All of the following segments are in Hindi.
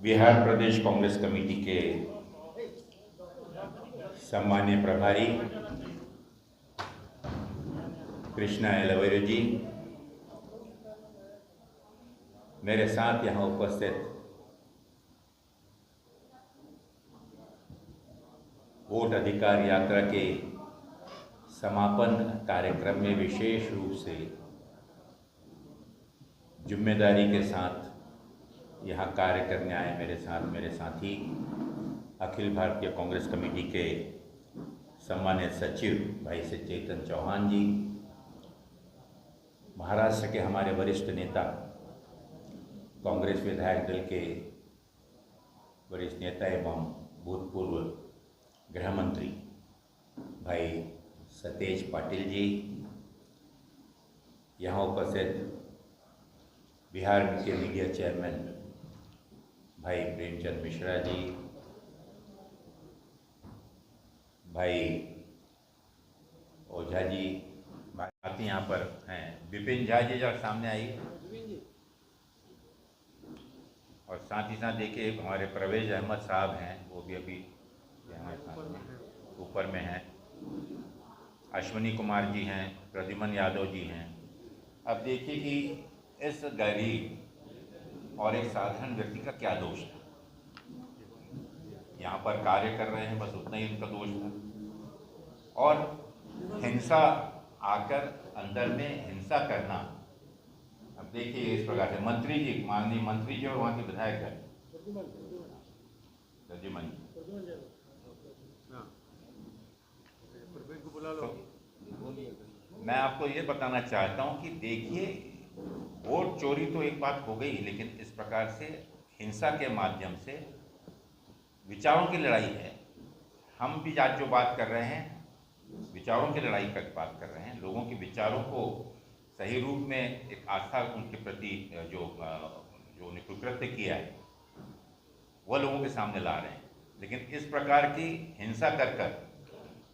बिहार प्रदेश कांग्रेस कमेटी के सम्मानीय प्रभारी कृष्णा एलवेरो जी, मेरे साथ यहाँ उपस्थित वोट अधिकार यात्रा के समापन कार्यक्रम में विशेष रूप से जिम्मेदारी के साथ यहाँ कार्य करने आए मेरे साथी अखिल भारतीय कांग्रेस कमेटी के सम्मानित सचिव भाई से चेतन चौहान जी, महाराष्ट्र के हमारे वरिष्ठ नेता कांग्रेस विधायक दल के वरिष्ठ नेता एवं भूतपूर्व गृह मंत्री भाई सतेज पाटिल जी, यहाँ उपस्थित बिहार के मीडिया चेयरमैन भाई प्रेमचंद मिश्रा जी, भाई ओझा जी, बाकी यहाँ पर हैं विपिन झा जी, जरा सामने आइए, और साथ ही साथ देखिए हमारे परवेज अहमद साहब हैं, वो भी अभी हमारे साथ ऊपर में हैं, अश्विनी कुमार जी हैं, प्रद्युमन यादव जी हैं। अब देखिए कि इस गरीब और एक साधारण व्यक्ति का क्या दोष था, यहाँ पर कार्य कर रहे हैं, बस उतना ही उनका दोष था। और हिंसा आकर अंदर में हिंसा करना, अब देखिए इस प्रकार से मंत्री जी, माननीय मंत्री जी और वहाँ के विधायक है प्रद्युमन जी, तो मैं आपको ये बताना चाहता हूँ कि देखिए वोट चोरी तो एक बात हो गई, लेकिन इस प्रकार से हिंसा के माध्यम से विचारों की लड़ाई है। हम भी आज जो बात कर रहे हैं विचारों की लड़ाई का बात कर रहे हैं, लोगों के विचारों को सही रूप में एक आस्था उनके प्रति जो उन्हें कुकृत्य किया है वह लोगों के सामने ला रहे हैं। लेकिन इस प्रकार की हिंसा कर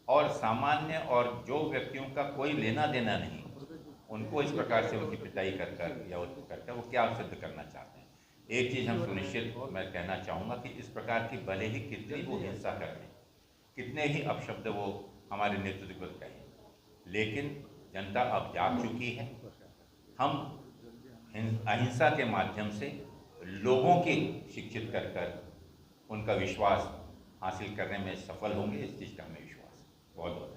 और सामान्य और जो व्यक्तियों का कोई लेना देना नहीं, उनको इस प्रकार से उनकी पिटाई कर वो क्या सिद्ध करना चाहते हैं। एक चीज़ हम सुनिश्चित मैं कहना चाहूँगा कि इस प्रकार की भले ही कितनी वो हिंसा कर रहे हैं, कितने ही अपशब्द वो हमारे नेतृत्व को कहें, लेकिन जनता अब जाग चुकी है। हम अहिंसा के माध्यम से लोगों की शिक्षित कर उनका विश्वास हासिल करने में सफल होंगे, इस चीज़ का हमें विश्वास है। बहुत बहुत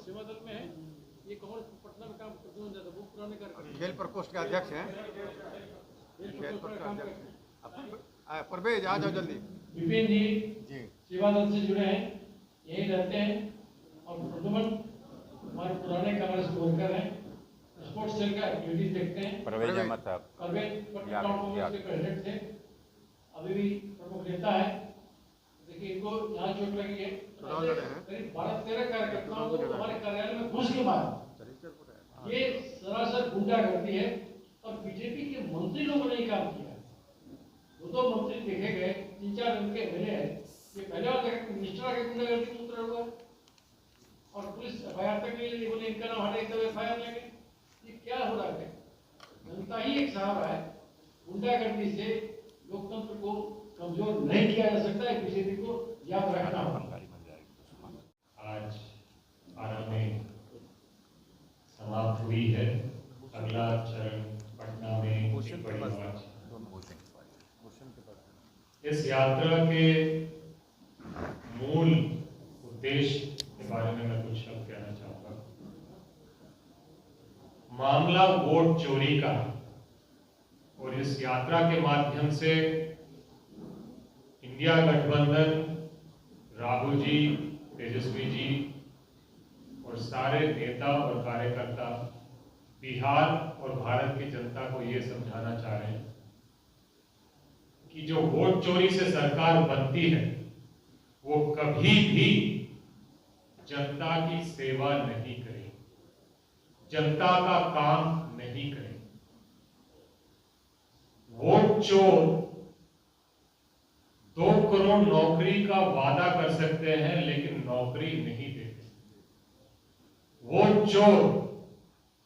सेवा दल में है, ये कांग्रेस पटना में काम करते हैं, वो पुराने कार्यकर्ता खेल प्रकोष्ठ के अध्यक्ष हैं, खेल प्रकोष्ठ के अध्यक्ष। परवेज आ जाओ जल्दी। विपिन जी सेवा दल से जुड़े हैं, यही रहते हैं, और प्रद्युमन हमारे पुराने कांग्रेस वर्कर हैं, स्पोर्ट्स सेल का एक्टिविटीज देखते हैं। परवेज अहमद साहब प्रेसिडेंट थे, अभी भी प्रमुख नेता है। देखिए इनको यहाँ चोट लगी है, करीब 12-13 कार्यकर्ताओं को हमारे कार्यालय में घुस के मारा। ये सरासर गुंडागर्दी है, और बीजेपी के मंत्री लोगों ने काम किया। दो मंत्री देखे गए, 3-4 उनके एमएलए हैं, ये पहले वाला मिनिस्टर आगे गुंडागर्दी में उतरा हुआ, और पुलिस एफआईआर तक नहीं ले, बोले इनका नाम हटे तब एफआईआर लगे। ये क्या हो रहा है? जनता ही एक सहारा है, गुंडागर्दी से लोकतंत्र को कमजोर नहीं किया जा सकता है, बीजेपी को याद रखना होगा। आज आरंभ में समाप्त हुई है, अगला चरण पटना में बड़ी मार्च। इस यात्रा के मूल उद्देश्य के बारे में मैं कुछ शब्द कहना चाहूंगा। मामला वोट चोरी का, और इस यात्रा के माध्यम से इंडिया गठबंधन, राहुल जी, तेजस्वी जी और सारे नेता और कार्यकर्ता बिहार और भारत की जनता को ये समझाना चाह रहे हैं कि जो वोट चोरी से सरकार बनती है वो कभी भी जनता की सेवा नहीं करेगी, जनता का काम नहीं करेगी। वोट चोर 2 करोड़ नौकरी का वादा कर सकते हैं, लेकिन नौकरी नहीं देते। वोट चोर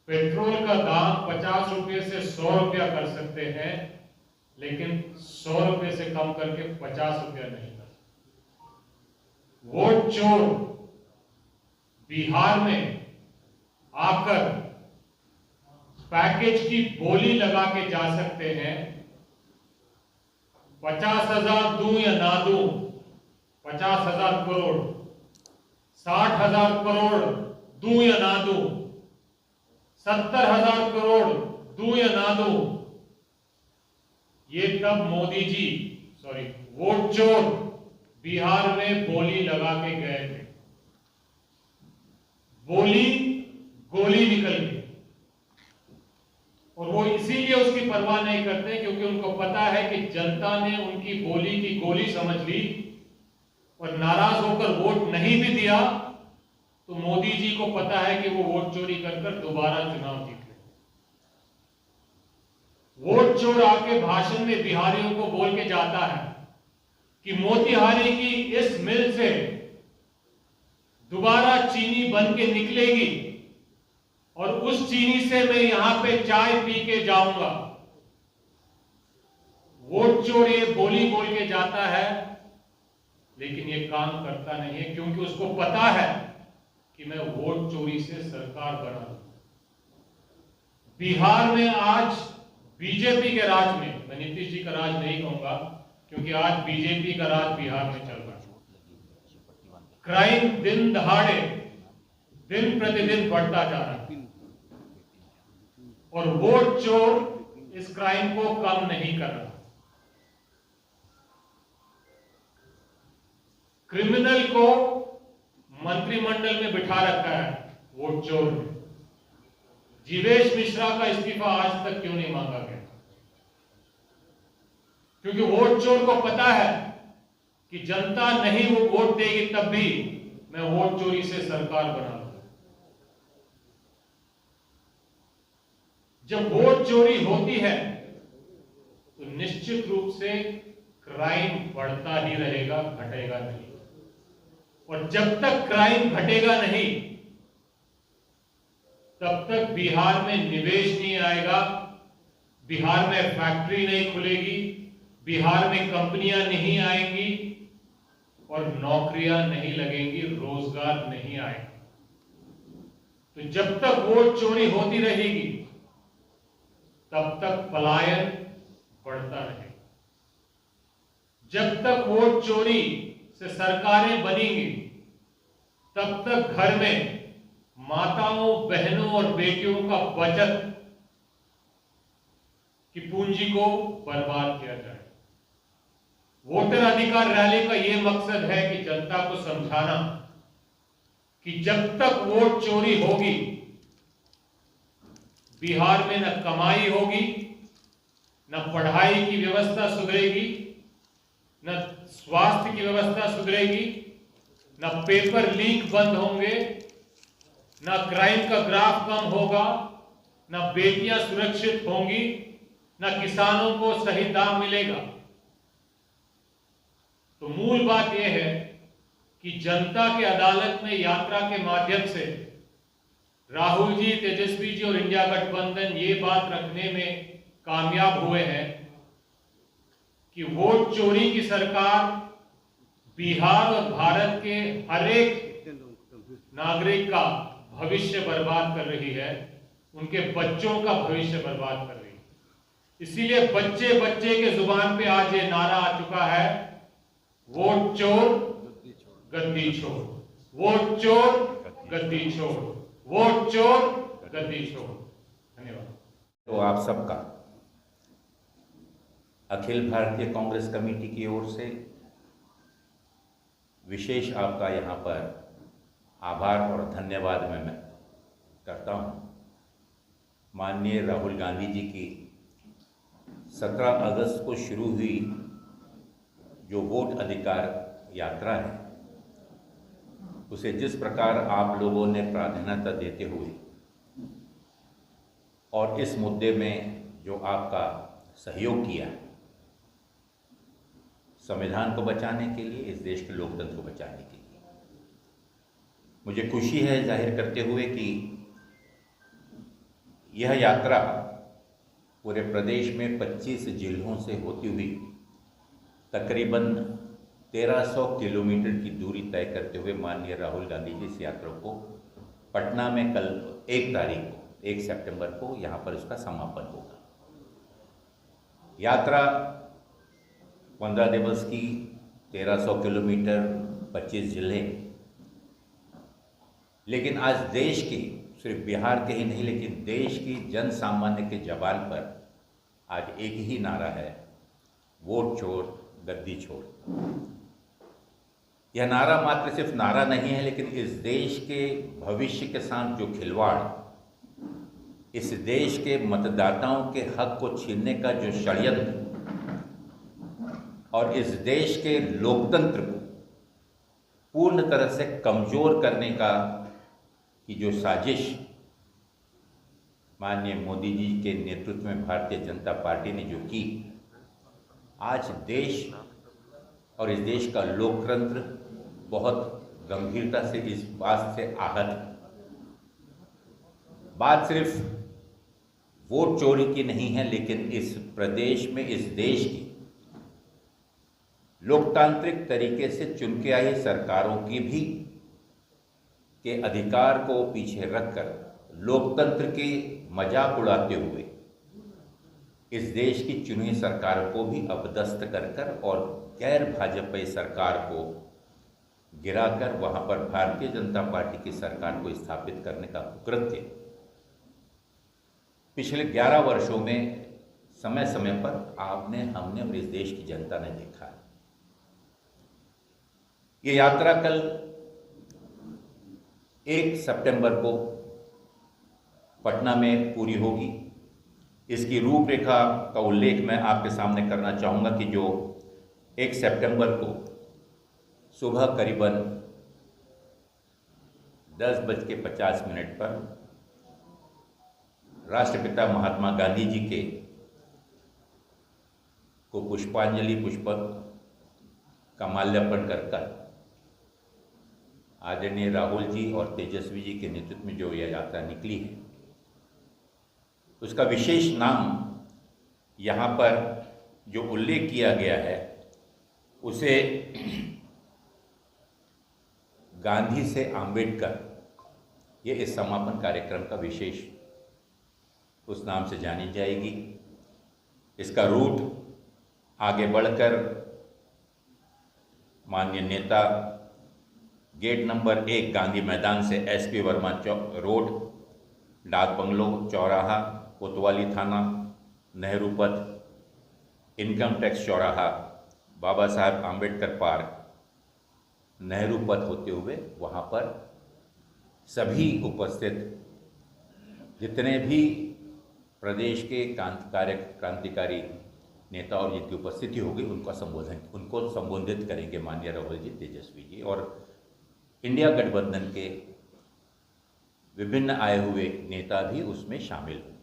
पेट्रोल का दाम 50 रुपये से 100 रुपया कर सकते हैं, लेकिन 100 रुपये से कम करके 50 रुपया नहीं कर सकते। वोट चोर बिहार में आकर पैकेज की बोली लगा के जा सकते हैं। 50,000 दूं या ना दूं, 50,000 करोड़, 60,000 करोड़ दूं या ना दूं, 70,000 करोड़ दूं या ना दूं, ये तब मोदी जी वोट चोर बिहार में बोली लगा के गए थे। बोली गोली निकल गई, और वो इसीलिए उसकी परवाह नहीं करते क्योंकि उनको पता है कि जनता ने उनकी बोली की गोली समझ ली और नाराज होकर वोट नहीं भी दिया तो मोदी जी को पता है कि वो वोट चोरी कर दोबारा चुनाव जीत लेंगे। वोट चोर आके भाषण में बिहारियों को बोल के जाता है कि मोतिहारी की इस मिल से दोबारा चीनी बन के निकलेगी और उस चीनी से मैं यहां पे चाय पी के जाऊंगा। वोट चोर ये बोली बोल के जाता है, लेकिन ये काम करता नहीं है क्योंकि उसको पता है कि मैं वोट चोरी से सरकार बना दूं। बिहार में आज बीजेपी के राज में, मैं नीतीश जी का राज नहीं कहूंगा क्योंकि आज बीजेपी का राज बिहार में चल रहा है। क्राइम दिन दहाड़े दिन प्रतिदिन बढ़ता जा रहा है और वोट चोर इस क्राइम को कम नहीं कर रहा। क्रिमिनल को मंत्रिमंडल में बिठा रखा है वोट चोर ने। जीवेश मिश्रा का इस्तीफा आज तक क्यों नहीं मांगा गया? क्योंकि वोट चोर को पता है कि जनता नहीं वो वोट देगी तब भी मैं वोट चोरी से सरकार बना लूंगा। जब वोट चोरी होती है तो निश्चित रूप से क्राइम बढ़ता ही रहेगा, घटेगा नहीं। और जब तक क्राइम घटेगा नहीं तब तक बिहार में निवेश नहीं आएगा, बिहार में फैक्ट्री नहीं खुलेगी, बिहार में कंपनियां नहीं आएंगी और नौकरियां नहीं लगेंगी, रोजगार नहीं आएगा। तो जब तक वोट चोरी होती रहेगी तब तक पलायन बढ़ता रहेगा। जब तक वोट चोरी से सरकारें बनेंगी तब तक घर में माताओं, बहनों और बेटियों का बचत की पूंजी को बर्बाद किया जाए। वोटर अधिकार रैली का यह मकसद है कि जनता को समझाना कि जब तक वोट चोरी होगी बिहार में न कमाई होगी, न पढ़ाई की व्यवस्था सुधरेगी, न स्वास्थ्य की व्यवस्था सुधरेगी, न पेपर लीक बंद होंगे, न क्राइम का ग्राफ कम होगा, न बेटियां सुरक्षित होंगी, न किसानों को सही दाम मिलेगा। तो मूल बात यह है कि जनता के अदालत में यात्रा के माध्यम से राहुल जी, तेजस्वी जी और इंडिया गठबंधन ये बात रखने में कामयाब हुए हैं कि वोट चोरी की सरकार बिहार और भारत के हर एक नागरिक का भविष्य बर्बाद कर रही है, उनके बच्चों का भविष्य बर्बाद कर रही है। इसीलिए बच्चे बच्चे के जुबान पे आज ये नारा आ चुका है, वोट चोर गद्दी छोड़, वोट चोर गद्दी छोड़, वोट चोर गद्दी छोड़। धन्यवाद। तो आप सबका अखिल भारतीय कांग्रेस कमेटी की ओर से विशेष आपका यहाँ पर आभार और धन्यवाद मैं करता हूँ। माननीय राहुल गांधी जी की 17 अगस्त को शुरू हुई जो वोट अधिकार यात्रा है, उसे जिस प्रकार आप लोगों ने प्राधान्यता देते हुए और इस मुद्दे में जो आपका सहयोग किया संविधान को बचाने के लिए, इस देश के लोकतंत्र को बचाने के लिए, मुझे खुशी है जाहिर करते हुए कि यह यात्रा पूरे प्रदेश में 25 जिलों से होती हुई तकरीबन 1300 किलोमीटर की दूरी तय करते हुए माननीय राहुल गांधी जी इस यात्रा को पटना में कल 1 सितंबर को यहाँ पर इसका समापन होगा। यात्रा 15 दिवस की, 1300 किलोमीटर, 25 जिले, लेकिन आज देश की, सिर्फ बिहार के ही नहीं लेकिन देश की जन सामान्य के जबान पर आज एक ही नारा है, वोट छोड़ गद्दी छोड़। यह नारा मात्र सिर्फ नारा नहीं है, लेकिन इस देश के भविष्य के साथ जो खिलवाड़, इस देश के मतदाताओं के हक को छीनने का जो षड्यंत्र और इस देश के लोकतंत्र को पूर्ण तरह से कमजोर करने का की जो साजिश माननीय मोदी जी के नेतृत्व में भारतीय जनता पार्टी ने जो की, आज देश और इस देश का लोकतंत्र बहुत गंभीरता से इस बात से आहत है। बात सिर्फ वोट चोरी की नहीं है, लेकिन इस प्रदेश में, इस देश की लोकतांत्रिक तरीके से चुन के आई सरकारों की भी के अधिकार को पीछे रखकर लोकतंत्र के मजाक उड़ाते हुए इस देश की चुनी सरकार को भी अपदस्थ कर और गैर भाजपाई सरकार को गिराकर वहां पर भारतीय जनता पार्टी की सरकार को स्थापित करने का कृत्य पिछले 11 वर्षों में समय समय पर आपने, हमने और इस देश की जनता ने देखा है। ये यात्रा कल 1 सितंबर को पटना में पूरी होगी। इसकी रूपरेखा का उल्लेख मैं आपके सामने करना चाहूँगा कि जो 1 सितंबर को सुबह करीबन 10:50 पर राष्ट्रपिता महात्मा गांधी जी के को पुष्पांजलि पुष्पक का माल्यार्पण कर आदरणीय राहुल जी और तेजस्वी जी के नेतृत्व में जो यह यात्रा निकली है, उसका विशेष नाम यहाँ पर जो उल्लेख किया गया है उसे गांधी से आम्बेडकर, ये इस समापन कार्यक्रम का विशेष उस नाम से जानी जाएगी। इसका रूट आगे बढ़कर माननीय नेता गेट नंबर 1 गांधी मैदान से एसपी वर्मा रोड, डाक बंगलो चौराहा, कोतवाली थाना, नेहरू पथ, इनकम टैक्स चौराहा, बाबा साहब आम्बेडकर पार्क, नेहरू पथ होते हुए वहाँ पर सभी उपस्थित जितने भी प्रदेश के क्रांतिकारी नेता और जिनकी उपस्थिति होगी उनको संबोधित करेंगे माननीय राहुल जी, तेजस्वी जी और इंडिया गठबंधन के विभिन्न आए हुए नेता भी उसमें शामिल होंगे।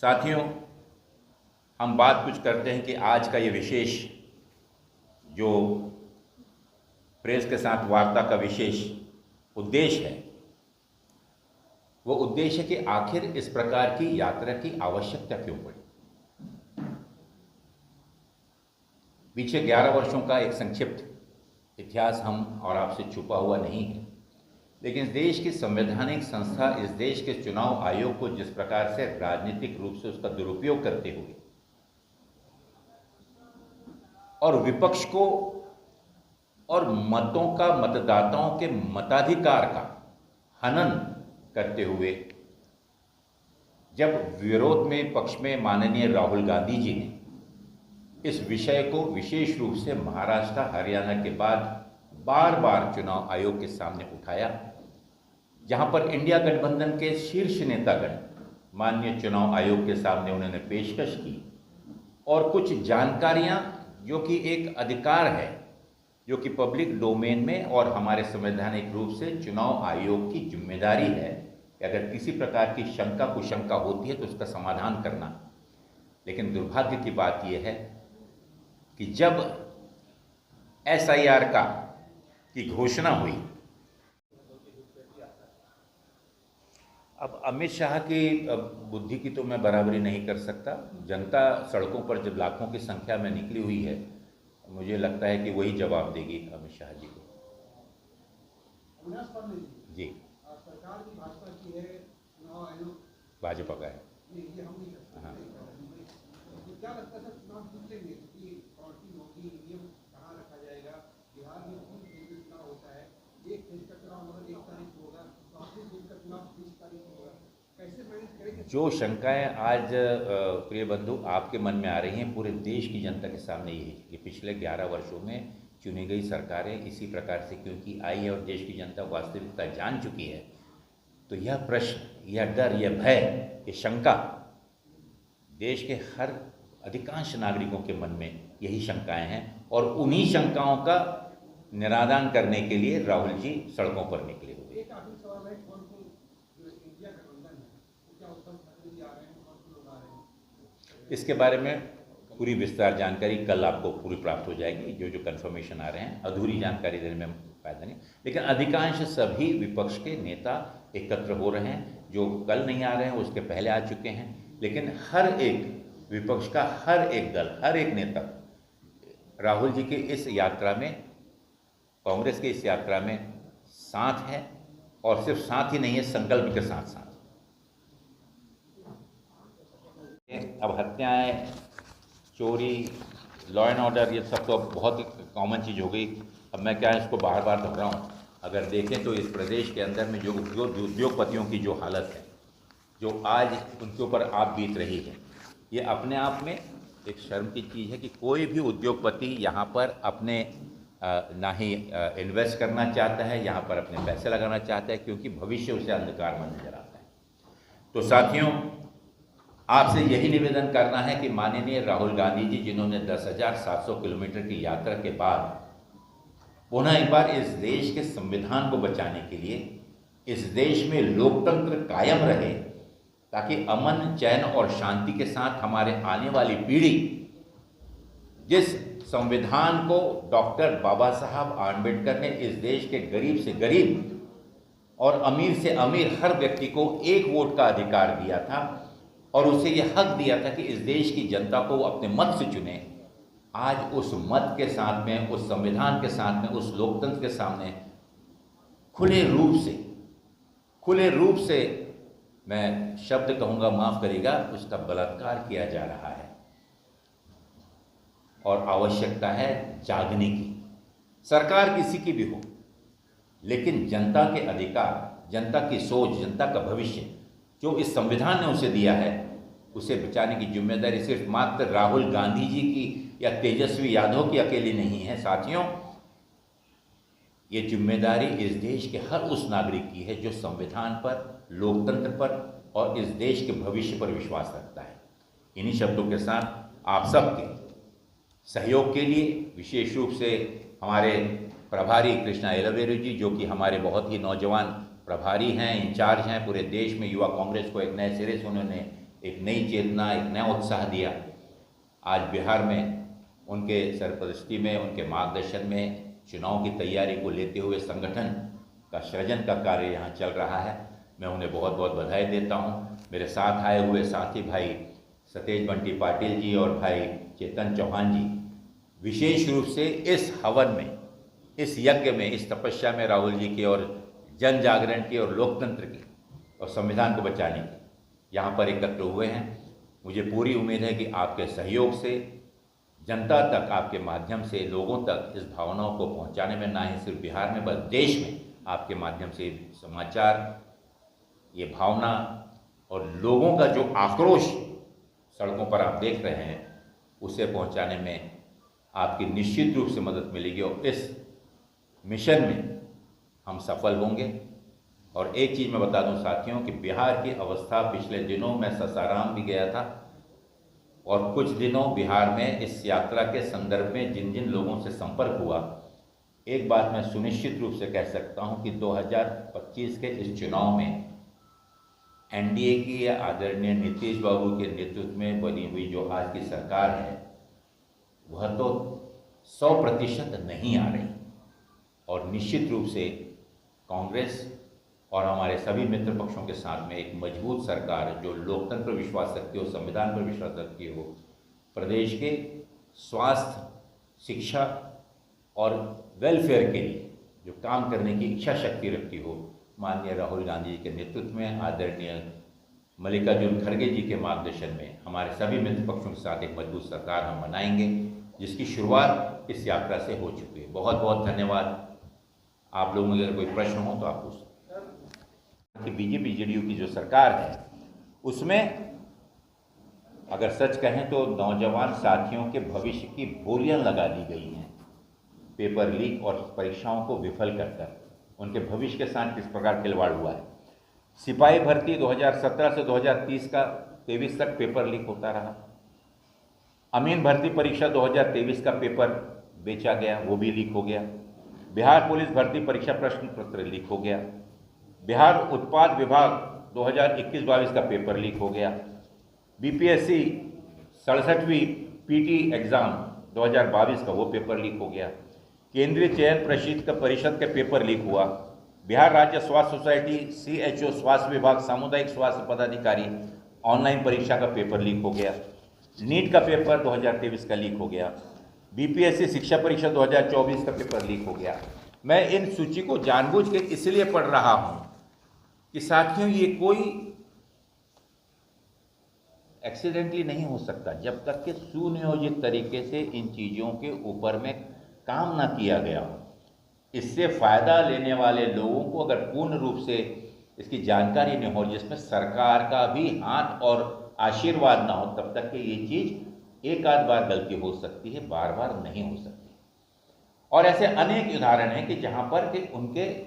साथियों, हम बात कुछ करते हैं कि आज का ये विशेष जो प्रेस के साथ वार्ता का विशेष उद्देश्य है, वो उद्देश्य कि आखिर इस प्रकार की यात्रा की आवश्यकता क्यों पड़ी। पीछे 11 वर्षों का एक संक्षिप्त इतिहास हम और आपसे छुपा हुआ नहीं है, लेकिन इस देश की संवैधानिक संस्था, इस देश के चुनाव आयोग को जिस प्रकार से राजनीतिक रूप से उसका दुरुपयोग करते हुए और विपक्ष को और मतों का, मतदाताओं के मताधिकार का हनन करते हुए जब विरोध में पक्ष में माननीय राहुल गांधी जी ने इस विषय को विशेष रूप से महाराष्ट्र, हरियाणा के बाद बार बार चुनाव आयोग के सामने उठाया, जहां पर इंडिया गठबंधन के शीर्ष नेतागण माननीय चुनाव आयोग के सामने उन्होंने पेशकश की और कुछ जानकारियां जो कि एक अधिकार है, जो कि पब्लिक डोमेन में और हमारे संवैधानिक रूप से चुनाव आयोग की जिम्मेदारी है कि अगर किसी प्रकार की शंका कुशंका होती है तो उसका समाधान करना। लेकिन दुर्भाग्य की बात यह है कि जब SIR की घोषणा हुई, अब अमित शाह की बुद्धि की तो मैं बराबरी नहीं कर सकता। जनता सड़कों पर जब लाखों की संख्या में निकली हुई है, मुझे लगता है कि वही जवाब देगी अमित शाह जी को। अविनाश पांडे जी, सरकार की भाजपा की है, चुनाव आयोग भाजपा का है। ये हम नहीं कर सकते। हाँ। तो क्या लगता है सर, चुनाव जीत लेंगे कि काउंटिंग होगी, ईवीएम कहाँ रखा जाएगा? बिहार में 3 फेज में चुनाव होता है, एक फेज का चुनाव मगर 1 तारीख को होगा, दूसरे फेज का चुनाव 20 तारीख को होगा। कैसे मैनेज करेंगे? जो शंकाएं आज प्रिय बंधु आपके मन में आ रही हैं, पूरे देश की जनता के सामने यही है कि पिछले 11 वर्षों में चुनी गई सरकारें इसी प्रकार से क्योंकि आई है और देश की जनता वास्तविकता जान चुकी है, तो यह प्रश्न, यह डर, यह भय, ये शंका देश के हर अधिकांश नागरिकों के मन में यही शंकाएं हैं और उन्हीं शंकाओं का निरादान करने के लिए राहुल जी सड़कों पर निकले हुए। एक आखिरी सवाल है, कौन कौन जो इंडिया गठबंधन है, तो क्या उद्धव ठाकरे जी आ रहे हैं, कौन कौन लोग आ रहे हैं? इसके बारे में पूरी विस्तार जानकारी कल आपको पूरी प्राप्त हो जाएगी। जो जो कन्फर्मेशन आ रहे हैं, अधूरी जानकारी देने में फायदा नहीं, लेकिन अधिकांश सभी विपक्ष के नेता एकत्र हो रहे हैं। जो कल नहीं आ रहे हैं उसके पहले आ चुके हैं, लेकिन हर एक विपक्ष का हर एक दल, हर एक नेता राहुल जी की इस यात्रा में, कांग्रेस की इस यात्रा में साथ है और सिर्फ साथ ही नहीं है, संकल्प के साथ साथ। अब हत्याएं, चोरी, लॉ एंड ऑर्डर, ये सब तो अब बहुत ही कॉमन चीज़ हो गई। अब मैं क्या इसको बार बार दोहराऊं। अगर देखें तो इस प्रदेश के अंदर में जो उद्योगपतियों की जो हालत है, जो आज उनके ऊपर आप बीत रही है, ये अपने आप में एक शर्म की चीज़ है कि कोई भी उद्योगपति यहाँ पर अपने ना ही इन्वेस्ट करना चाहता है, यहाँ पर अपने पैसे लगाना चाहता है, क्योंकि भविष्य उसे अंधकार में नजर आता है। तो साथियों, आपसे यही निवेदन करना है कि माननीय राहुल गांधी जी, जिन्होंने 10,700 किलोमीटर की यात्रा के बाद पुनः एक बार इस देश के संविधान को बचाने के लिए, इस देश में लोकतंत्र कायम रहे, ताकि अमन, चैन और शांति के साथ हमारे आने वाली पीढ़ी जिस संविधान को डॉक्टर बाबा साहब आम्बेडकर ने इस देश के गरीब से गरीब और अमीर से अमीर हर व्यक्ति को एक वोट का अधिकार दिया था और उसे यह हक दिया था कि इस देश की जनता को अपने मत से चुने, आज उस मत के साथ में, उस संविधान के साथ में, उस लोकतंत्र के सामने खुले रूप से मैं शब्द कहूँगा, माफ़ करिएगा, उसका बलात्कार किया जा रहा है। और आवश्यकता है जागने की। सरकार किसी की भी हो, लेकिन जनता के अधिकार, जनता की सोच, जनता का भविष्य जो इस संविधान ने उसे दिया है, उसे बचाने की जिम्मेदारी सिर्फ मात्र राहुल गांधी जी की या तेजस्वी यादव की अकेली नहीं है। साथियों, ये जिम्मेदारी इस देश के हर उस नागरिक की है जो संविधान पर, लोकतंत्र पर और इस देश के भविष्य पर विश्वास रखता है। इन्हीं शब्दों के साथ आप सबके सहयोग के लिए विशेष रूप से हमारे प्रभारी कृष्णा एलावेरू जी, जो कि हमारे बहुत ही नौजवान प्रभारी हैं, इंचार्ज हैं पूरे देश में, युवा कांग्रेस को एक नए सिरे से उन्होंने एक नई चेतना, एक नया उत्साह दिया। आज बिहार में उनके सरपरस्ती में, उनके मार्गदर्शन में चुनाव की तैयारी को लेते हुए संगठन का सृजन का कार्य यहाँ चल रहा है। मैं उन्हें बहुत बहुत बधाई देता हूँ। मेरे साथ आए हुए साथी भाई सतेज बंटी पाटिल जी और भाई चेतन चौहान जी विशेष रूप से इस हवन में, इस यज्ञ में, इस तपस्या में राहुल जी की और जन जागरण की और लोकतंत्र की और संविधान को बचाने की यहाँ पर एकत्र हुए हैं। मुझे पूरी उम्मीद है कि आपके सहयोग से जनता तक, आपके माध्यम से लोगों तक इस भावनाओं को पहुँचाने में, ना ही सिर्फ बिहार में बल्कि देश में आपके माध्यम से समाचार, ये भावना और लोगों का जो आक्रोश सड़कों पर आप देख रहे हैं, उसे पहुंचाने में आपकी निश्चित रूप से मदद मिलेगी और इस मिशन में हम सफल होंगे। और एक चीज़ मैं बता दूं साथियों कि बिहार की अवस्था, पिछले दिनों मैं सासाराम भी गया था और कुछ दिनों बिहार में इस यात्रा के संदर्भ में जिन जिन लोगों से संपर्क हुआ, एक बात मैं सुनिश्चित रूप से कह सकता हूं कि 2025 के इस चुनाव में एनडीए की या आदरणीय नीतीश बाबू के नेतृत्व में बनी हुई जो आज की सरकार है, वह तो 100% नहीं आ रही और निश्चित रूप से कांग्रेस और हमारे सभी मित्र पक्षों के साथ में एक मजबूत सरकार जो लोकतंत्र पर विश्वास रखती हो, संविधान पर विश्वास रखती हो, प्रदेश के स्वास्थ्य, शिक्षा और वेलफेयर के लिए जो काम करने की इच्छा शक्ति रखती हो, माननीय राहुल गांधी जी के नेतृत्व में, आदरणीय मल्लिकार्जुन खड़गे जी के मार्गदर्शन में हमारे सभी मित्र पक्षों के साथ एक मजबूत सरकार हम बनाएंगे, जिसकी शुरुआत इस यात्रा से हो चुकी है। बहुत बहुत धन्यवाद। आप लोगों में अगर कोई प्रश्न हो तो आप पूछ सकते हैं। कि बीजेपी जेडीयू की जो सरकार है उसमें अगर सच कहें तो नौजवान साथियों के भविष्य की बोलियां लगा दी गई हैं, पेपर लीक और परीक्षाओं को विफल कर उनके भविष्य के साथ किस प्रकार खिलवाड़ हुआ है। सिपाही भर्ती 2017 से 2023 का 23 तक पेपर लीक होता रहा। अमीन भर्ती परीक्षा 2023 का पेपर बेचा गया, वो भी लीक हो गया। बिहार पुलिस भर्ती परीक्षा प्रश्न पत्र लीक हो गया। बिहार उत्पाद विभाग 2021-22 का पेपर लीक हो गया। बीपीएससी 67वीं पीटी एग्जाम 2022 का वो पेपर लीक हो गया। केंद्रीय चयन परिषद का पेपर लीक हुआ। बिहार राज्य स्वास्थ्य सोसाइटी CHO स्वास्थ्य विभाग सामुदायिक स्वास्थ्य पदाधिकारी ऑनलाइन परीक्षा का पेपर लीक हो गया। नीट का पेपर 2023 का लीक हो गया। बीपीएससी शिक्षा परीक्षा 2024 का पेपर लीक हो गया। मैं इन सूची को जानबूझ के इसलिए पढ़ रहा हूं कि साथियों ये कोई एक्सीडेंटली नहीं हो सकता जब तक कि सुनियोजित तरीके से इन चीज़ों के ऊपर में काम ना किया गया हो। इससे फ़ायदा लेने वाले लोगों को अगर पूर्ण रूप से इसकी जानकारी नहीं हो, जिसमें सरकार का भी हाथ और आशीर्वाद ना हो, तब तक कि ये चीज़ एक आध बार गलती हो सकती है, बार बार नहीं हो सकती। और ऐसे अनेक उदाहरण हैं कि जहाँ पर कि उनके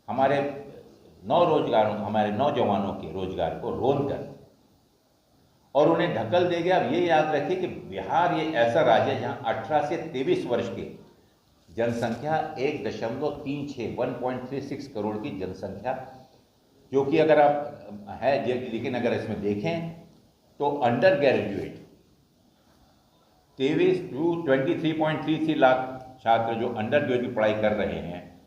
हमारे हमारे नौजवानों के रोजगार को रोन कर और उन्हें ढकल दे गया। अब ये याद रखिए कि बिहार ये ऐसा राज्य है जहाँ 18 से 23 वर्ष के जनसंख्या 1.36 करोड़ की जनसंख्या, जो कि अगर आप है, लेकिन अगर इसमें देखें तो अंडर ग्रेजुएट 23.33 लाख छात्र जो अंडर ग्रेजुएट की पढ़ाई कर रहे हैं,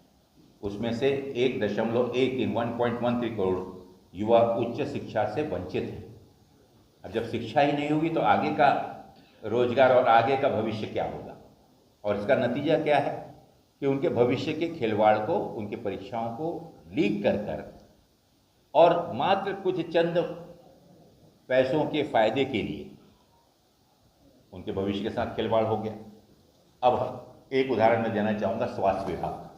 उसमें से 1.13 करोड़ युवा उच्च शिक्षा से वंचित हैं। अब जब शिक्षा ही नहीं होगी तो आगे का रोजगार और आगे का भविष्य क्या होगा? और इसका नतीजा क्या है कि उनके भविष्य के खिलवाड़ को, उनके परीक्षाओं को लीक कर और मात्र कुछ चंद पैसों के फायदे के लिए उनके भविष्य के साथ खिलवाड़ हो गया। अब एक उदाहरण मैं देना चाहूँगा स्वास्थ्य विभाग।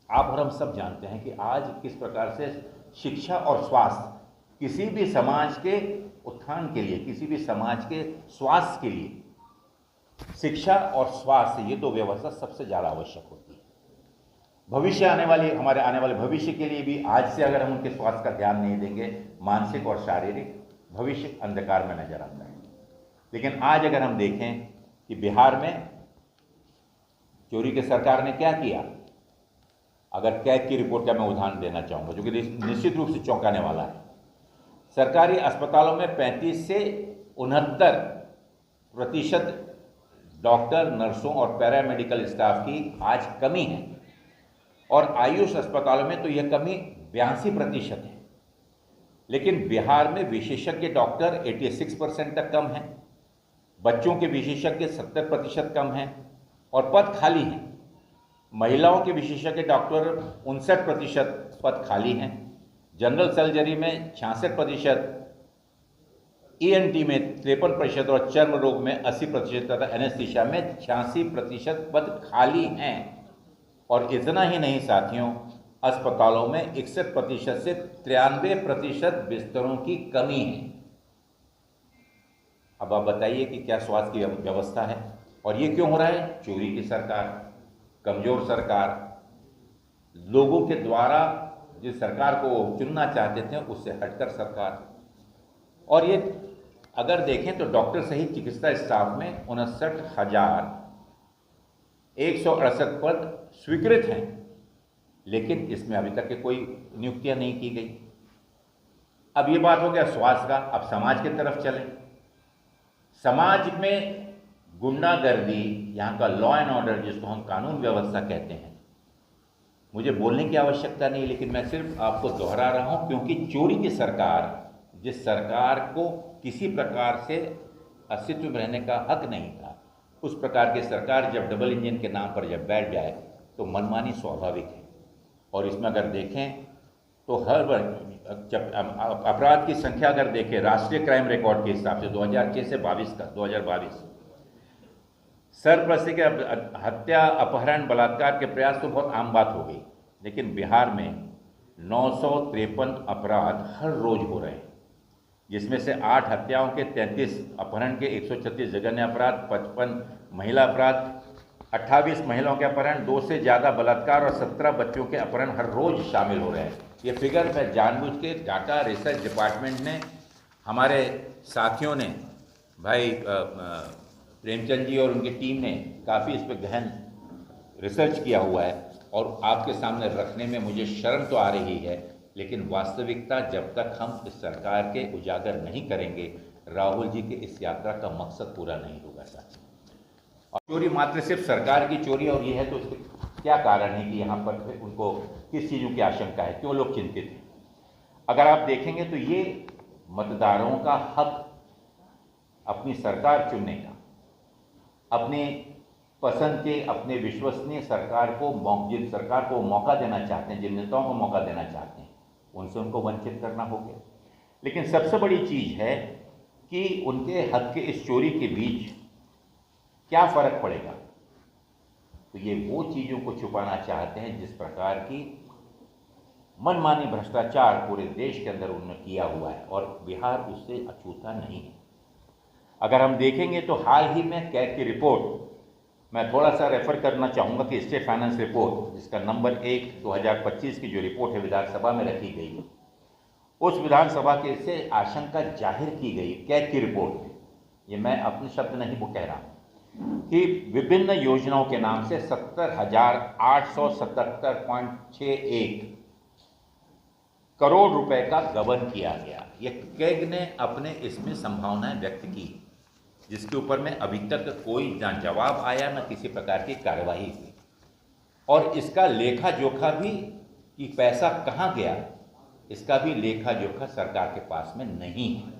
आप और हम सब जानते हैं कि आज किस प्रकार से शिक्षा और स्वास्थ्य किसी भी समाज के उत्थान के लिए, किसी भी समाज के स्वास्थ्य के लिए शिक्षा और स्वास्थ्य, ये दो व्यवस्था सबसे ज़्यादा आवश्यक होती है। भविष्य हमारे आने वाले भविष्य के लिए भी आज से अगर हम उनके स्वास्थ्य का ध्यान नहीं देंगे, मानसिक और शारीरिक, भविष्य अंधकार में नजर आता है। लेकिन आज अगर हम देखें कि बिहार में चोरी की सरकार ने क्या किया, अगर कैग की रिपोर्ट का मैं उदाहरण देना चाहूँगा जो कि निश्चित रूप से चौंकाने वाला है। सरकारी अस्पतालों में 35 से 69% डॉक्टर, नर्सों और पैरामेडिकल स्टाफ की आज कमी है, और आयुष अस्पतालों में तो यह कमी 82% है। लेकिन बिहार में विशेषज्ञ डॉक्टर 86% तक कम है, बच्चों के विशेषज्ञ 70% कम हैं और पद खाली हैं। महिलाओं के विशेषज्ञ डॉक्टर 59% पद खाली हैं। जनरल सर्जरी में 66%, ENT में 53% और चर्म रोग में 80% तथा एनेस्थीसिया में 86% पद खाली हैं। और इतना ही नहीं साथियों, अस्पतालों में 61% से 93% बिस्तरों की कमी है। अब आप बताइए कि क्या स्वास्थ्य की व्यवस्था है? और ये क्यों हो रहा है? चोरी की सरकार, कमजोर सरकार, लोगों के द्वारा जिस सरकार को चुनना चाहते थे उससे हटकर सरकार। और ये अगर देखें तो डॉक्टर सहित चिकित्सा स्टाफ में 59,168 पद स्वीकृत हैं, लेकिन इसमें अभी तक के कोई नियुक्तियां नहीं की गई। अब ये बात हो गया स्वास्थ्य का। अब समाज की तरफ चलें। समाज में गुंडागर्दी, यहाँ का लॉ एंड ऑर्डर जिसको हम कानून व्यवस्था कहते हैं, मुझे बोलने की आवश्यकता नहीं, लेकिन मैं सिर्फ आपको दोहरा रहा हूँ, क्योंकि चोरी की सरकार, जिस सरकार को किसी प्रकार से अस्तित्व में रहने का हक नहीं था, उस प्रकार की सरकार जब डबल इंजन के नाम पर जब बैठ जाए तो मनमानी स्वाभाविक है। और इसमें अगर देखें तो हर जब अपराध की संख्या अगर देखें राष्ट्रीय क्राइम रिकॉर्ड के हिसाब से 2006 से 2022 सरप्रस्ती के हत्या, अपहरण, बलात्कार के प्रयास तो बहुत आम बात हो गई, लेकिन बिहार में 953 अपराध हर रोज हो रहे हैं, जिसमें से 8 हत्याओं के, 33 अपहरण के, 136 जघन्य अपराध, 55 महिला अपराध, 28 महिलाओं के अपहरण, 2 से ज़्यादा बलात्कार और 17 बच्चों के अपहरण हर रोज शामिल हो रहे हैं। ये फिगर मैं जानबूझ के डाटा रिसर्च डिपार्टमेंट ने, हमारे साथियों ने, भाई प्रेमचंद जी और उनकी टीम ने काफ़ी इस पर गहन रिसर्च किया हुआ है और आपके सामने रखने में मुझे शर्म तो आ रही है, लेकिन वास्तविकता जब तक हम इस सरकार के उजागर नहीं करेंगे, राहुल जी के इस यात्रा का मकसद पूरा नहीं होगा साथी। और चोरी मात्र सिर्फ सरकार की चोरी और ये है तो इसके क्या कारण है कि यहाँ पर उनको किस चीज़ों की आशंका है, क्यों लोग चिंतित हैं? अगर आप देखेंगे तो ये मतदारों का हक अपनी सरकार चुनने का, अपने पसंद के, अपने विश्वसनीय सरकार को, जिन सरकार को मौका देना चाहते हैं, जिन नेताओं को मौका देना चाहते हैं, उनसे उनको वंचित करना हो गया। लेकिन सबसे बड़ी चीज़ है कि उनके हक के इस चोरी के बीच क्या फ़र्क पड़ेगा, तो ये वो चीज़ों को छुपाना चाहते हैं जिस प्रकार की मनमानी भ्रष्टाचार पूरे देश के अंदर उन्होंने किया हुआ है, और बिहार उससे अछूता नहीं है। अगर हम देखेंगे तो हाल ही में कैग की रिपोर्ट, मैं थोड़ा सा रेफर करना चाहूँगा कि स्टेट फाइनेंस रिपोर्ट, जिसका नंबर 1 2025 की जो रिपोर्ट है विधानसभा में रखी गई, उस विधानसभा के से आशंका जाहिर की गई कैग की रिपोर्ट में, ये मैं अपने शब्द नहीं वो कह रहा हूँ, कि विभिन्न योजनाओं के नाम से 70,877.61 करोड़ रुपए का गबन किया गया। ये कैग ने अपने इसमें संभावनाएं व्यक्त की, जिसके ऊपर में अभी तक कोई ना जवाब आया, ना किसी प्रकार की कार्रवाई हुई, और इसका लेखा जोखा भी कि पैसा कहाँ गया, इसका भी लेखा जोखा सरकार के पास में नहीं है।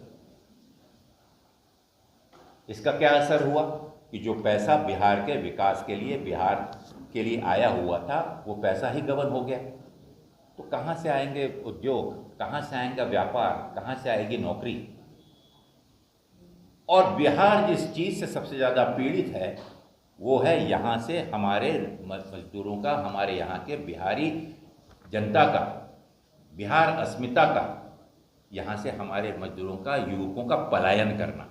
इसका क्या असर हुआ कि जो पैसा बिहार के विकास के लिए, बिहार के लिए आया हुआ था, वो पैसा ही गबन हो गया। तो कहाँ से आएंगे उद्योग, कहाँ से आएंगे व्यापार, कहाँ से आएगी नौकरी? और बिहार जिस चीज़ से सबसे ज़्यादा पीड़ित है वो है यहाँ से हमारे मजदूरों का, हमारे यहाँ के बिहारी जनता का, बिहार अस्मिता का, यहाँ से हमारे मजदूरों का, युवकों का पलायन करना।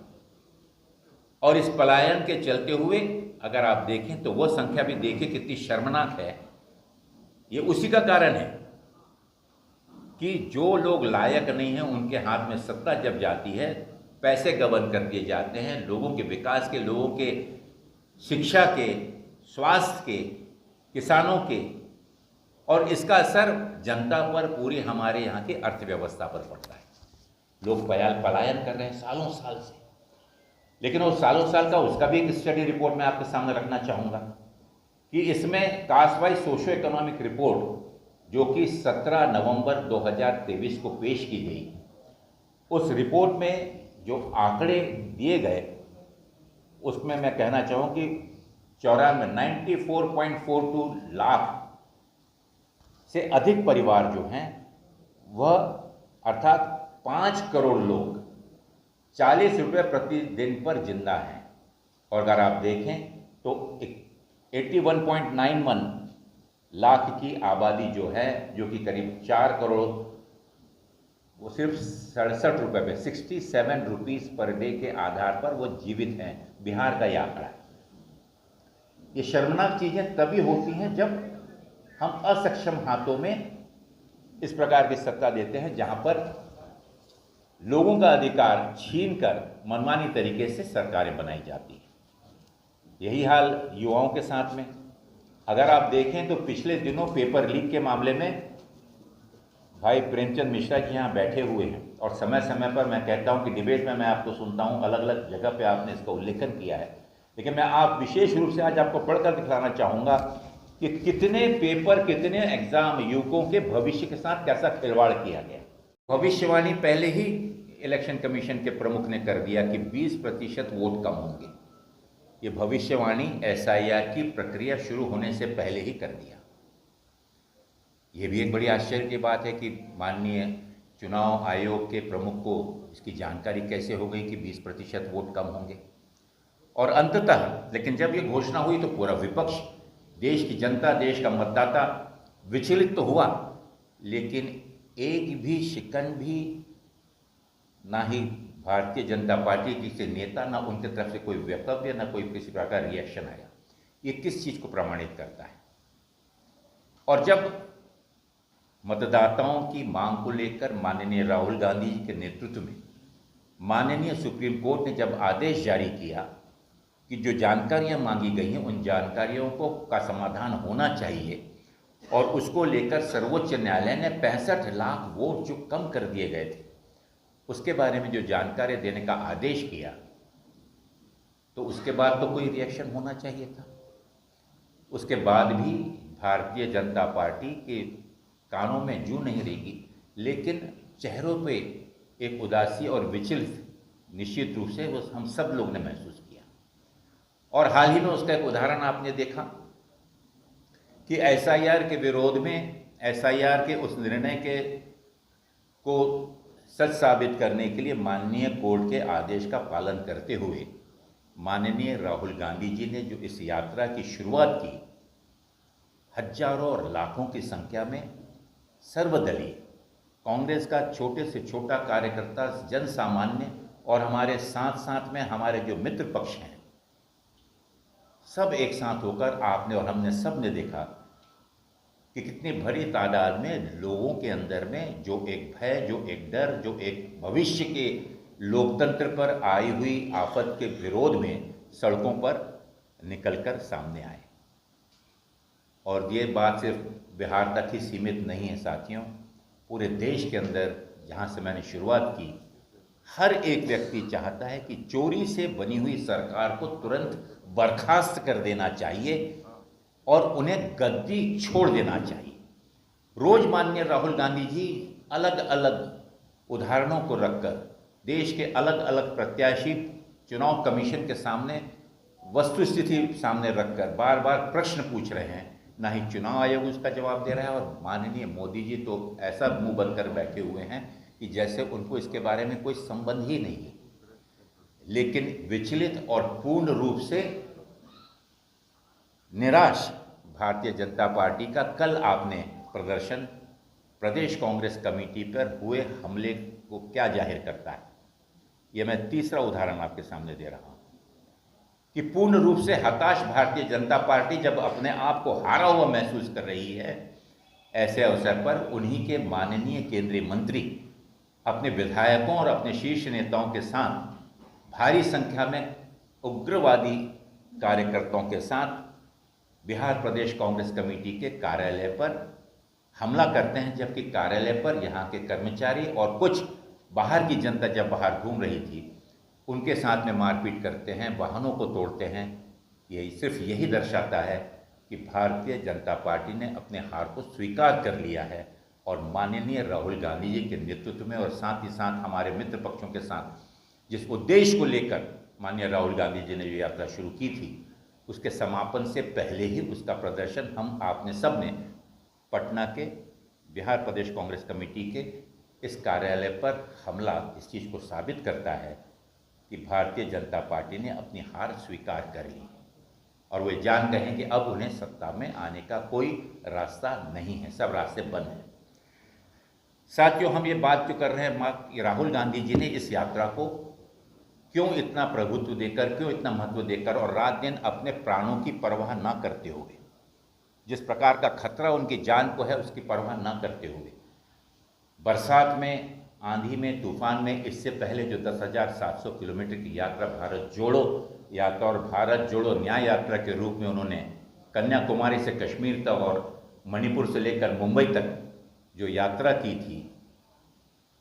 और इस पलायन के चलते हुए अगर आप देखें तो वो संख्या भी देखिए कितनी शर्मनाक है। ये उसी का कारण है कि जो लोग लायक नहीं हैं उनके हाथ में सत्ता जब जाती है, पैसे गबन कर दिए जाते हैं, लोगों के विकास के, लोगों के शिक्षा के, स्वास्थ्य के, किसानों के, और इसका असर जनता पर, पूरी हमारे यहाँ की अर्थव्यवस्था पर पड़ता है। लोग पलायन कर रहे हैं सालों साल से, लेकिन वो सालों साल का उसका भी एक स्टडी रिपोर्ट मैं आपके सामने रखना चाहूँगा कि इसमें caste wise socio economic report जो कि 17 नवंबर 2023 को पेश की गई, उस रिपोर्ट में जो आंकड़े दिए गए उसमें मैं कहना चाहूँ कि 94.42 लाख से अधिक परिवार जो हैं वह, अर्थात 5 करोड़ लोग 40 रुपये प्रतिदिन पर जिंदा हैं। और अगर आप देखें तो 81.91 लाख की आबादी जो है, जो कि करीब 4 करोड़, वो सिर्फ 67 रुपये पे, 67 रुपीज़ पर डे के आधार पर वो जीवित हैं। बिहार का यह आंकड़ा है। ये शर्मनाक चीज़ें तभी होती हैं जब हम असक्षम हाथों में इस प्रकार की सत्ता देते हैं, जहां पर लोगों का अधिकार छीनकर मनमानी तरीके से सरकारें बनाई जाती हैं। यही हाल युवाओं के साथ में। अगर आप देखें तो पिछले दिनों पेपर लीक के मामले में भाई प्रेमचंद मिश्रा जी यहाँ बैठे हुए हैं, और समय समय पर मैं कहता हूँ कि डिबेट में मैं आपको सुनता हूँ, अलग अलग जगह पे आपने इसका उल्लेखन किया है, लेकिन मैं आप विशेष रूप से आज आपको पढ़कर दिखाना चाहूँगा कि कितने पेपर, कितने एग्जाम युवकों के भविष्य के साथ कैसा खिलवाड़ किया गया। भविष्यवाणी पहले ही इलेक्शन कमीशन के प्रमुख ने कर दिया कि 20% वोट कम होंगे। ये भविष्यवाणी SIR की प्रक्रिया शुरू होने से पहले ही कर दिया। ये भी एक बड़ी आश्चर्य की बात है कि माननीय चुनाव आयोग के प्रमुख को इसकी जानकारी कैसे हो गई कि 20% वोट कम होंगे। और अंततः लेकिन जब ये घोषणा हुई तो पूरा विपक्ष, देश की जनता, देश का मतदाता विचलित तो हुआ, लेकिन एक भी शिकन भी ना ही भारतीय जनता पार्टी किसी नेता, ना उनकी तरफ से कोई वक्तव्य, ना कोई किसी प्रकार रिएक्शन आया। ये किस चीज को प्रमाणित करता है? और जब मतदाताओं की मांग को लेकर माननीय राहुल गांधी जी के नेतृत्व में माननीय सुप्रीम कोर्ट ने जब आदेश जारी किया कि जो जानकारियां मांगी गई हैं उन जानकारियों का समाधान होना चाहिए, और उसको लेकर सर्वोच्च न्यायालय ने 65 लाख वोट जो कम कर दिए गए थे उसके बारे में जो जानकारी देने का आदेश किया, तो उसके बाद तो कोई रिएक्शन होना चाहिए था। उसके बाद भी भारतीय जनता पार्टी के कानों में जू नहीं रहेगी, लेकिन चेहरों पे एक उदासी और विचलित निश्चित रूप से वो हम सब लोग ने महसूस किया। और हाल ही में उसका एक उदाहरण आपने देखा कि SIR के विरोध में, SIR के उस निर्णय को सच साबित करने के लिए माननीय कोर्ट के आदेश का पालन करते हुए माननीय राहुल गांधी जी ने जो इस यात्रा की शुरुआत की, हजारों और लाखों की संख्या में सर्वदलीय कांग्रेस का छोटे से छोटा कार्यकर्ता, जन सामान्य और हमारे साथ साथ में हमारे जो मित्र पक्ष हैं, सब एक साथ होकर आपने और हमने सब ने देखा कि कितनी भरी तादाद में लोगों के अंदर में जो एक भय, जो एक डर, जो एक भविष्य के लोकतंत्र पर आई हुई आफत के विरोध में सड़कों पर निकलकर सामने आए। और ये बात सिर्फ बिहार तक ही सीमित नहीं है साथियों, पूरे देश के अंदर जहाँ से मैंने शुरुआत की, हर एक व्यक्ति चाहता है कि चोरी से बनी हुई सरकार को तुरंत बर्खास्त कर देना चाहिए और उन्हें गद्दी छोड़ देना चाहिए। रोज माननीय राहुल गांधी जी अलग अलग उदाहरणों को रखकर देश के अलग अलग प्रत्याशी चुनाव कमीशन के सामने वस्तुस्थिति सामने रखकर बार बार प्रश्न पूछ रहे हैं, ना ही चुनाव आयोग उसका जवाब दे रहा है। और माननीय मोदी जी तो ऐसा मुंह बंद कर बैठे हुए हैं कि जैसे उनको इसके बारे में कोई संबंध ही नहीं है। लेकिन विचलित और पूर्ण रूप से निराश भारतीय जनता पार्टी का कल आपने प्रदर्शन प्रदेश कांग्रेस कमेटी पर हुए हमले को क्या जाहिर करता है, यह मैं तीसरा उदाहरण आपके सामने दे रहा हूं कि पूर्ण रूप से हताश भारतीय जनता पार्टी जब अपने आप को हारा हुआ महसूस कर रही है, ऐसे अवसर पर उन्हीं के माननीय केंद्रीय मंत्री अपने विधायकों और अपने शीर्ष नेताओं के साथ भारी संख्या में उग्रवादी कार्यकर्ताओं के साथ बिहार प्रदेश कांग्रेस कमेटी के कार्यालय पर हमला करते हैं, जबकि कार्यालय पर यहाँ के कर्मचारी और कुछ बाहर की जनता जब बाहर घूम रही थी उनके साथ में मारपीट करते हैं, वाहनों को तोड़ते हैं। ये सिर्फ यही दर्शाता है कि भारतीय जनता पार्टी ने अपने हार को स्वीकार कर लिया है और माननीय राहुल गांधी जी के नेतृत्व में और साथ ही साथ हमारे मित्र पक्षों के साथ जिस उद्देश्य को लेकर माननीय राहुल गांधी जी ने ये यात्रा शुरू की थी, उसके समापन से पहले ही उसका प्रदर्शन हम आपने सब ने पटना के बिहार प्रदेश कांग्रेस कमेटी के इस कार्यालय पर हमला इस चीज़ को साबित करता है कि भारतीय जनता पार्टी ने अपनी हार स्वीकार कर ली और वे जान गए हैं कि अब उन्हें सत्ता में आने का कोई रास्ता नहीं है, सब रास्ते बंद हैं। साथियों, हम ये बात जो कर रहे हैं, राहुल गांधी जी ने इस यात्रा को क्यों इतना प्रभुत्व देकर, क्यों इतना महत्व देकर और रात दिन अपने प्राणों की परवाह ना करते हुए, जिस प्रकार का खतरा उनकी जान को है उसकी परवाह ना करते हुए, बरसात में, आंधी में, तूफान में, इससे पहले जो 10,700 किलोमीटर की यात्रा भारत जोड़ो यात्रा और भारत जोड़ो न्याय यात्रा के रूप में उन्होंने कन्याकुमारी से कश्मीर तक और मणिपुर से लेकर मुंबई तक जो यात्रा की थी,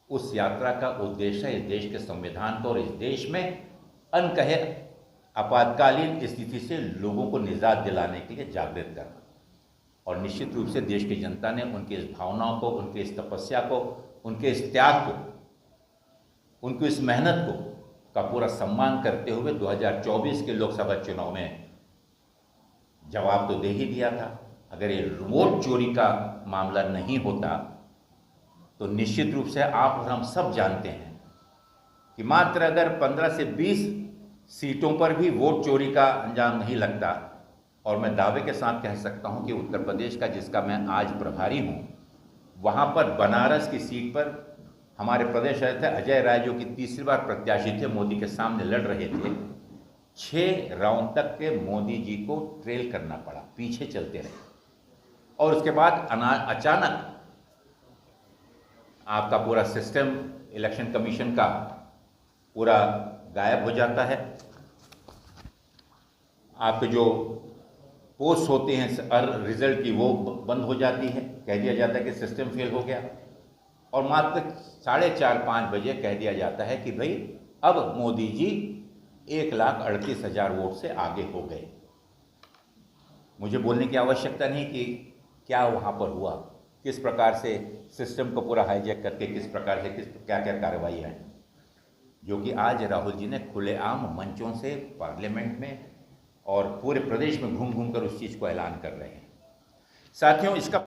उस यात्रा का उद्देश्य इस देश के संविधान को और इस देश में अनकहे आपातकालीन स्थिति से लोगों को निजात दिलाने के लिए जागृत करना। और निश्चित रूप से देश की जनता ने उनकी इस भावनाओं को, उनकी इस तपस्या को, उनके इस त्याग को, उनकी इस मेहनत को का पूरा सम्मान करते हुए 2024 के लोकसभा चुनाव में जवाब तो दे ही दिया था। अगर ये वोट चोरी का मामला नहीं होता तो निश्चित रूप से आप और हम सब जानते हैं कि मात्र अगर 15 से 20 सीटों पर भी वोट चोरी का अंजाम नहीं लगता, और मैं दावे के साथ कह सकता हूं कि उत्तर प्रदेश का, जिसका मैं आज प्रभारी हूं, वहां पर बनारस की सीट पर हमारे प्रदेश अध्यक्ष अजय राय, जो कि तीसरी बार प्रत्याशी थे, मोदी के सामने लड़ रहे थे, 6 राउंड तक के मोदी जी को ट्रेल करना पड़ा, पीछे चलते रहे, और उसके बाद अचानक आपका पूरा सिस्टम इलेक्शन कमीशन का पूरा गायब हो जाता है। आपके जो पोस्ट होते हैं रिजल्ट की, वो बंद हो जाती है, कह दिया जाता है कि सिस्टम फेल हो गया, और मात्र 4:30-5 बजे कह दिया जाता है कि भाई अब मोदी जी 1,38,000 वोट से आगे हो गए। मुझे बोलने की आवश्यकता नहीं कि क्या वहाँ पर हुआ, किस प्रकार से सिस्टम को पूरा हाईजैक करके किस प्रकार से क्या क्या कार्रवाई है, जो कि आज राहुल जी ने खुलेआम मंचों से पार्लियामेंट में और पूरे प्रदेश में घूम घूम कर उस चीज़ को ऐलान कर रहे हैं। साथियों, इसका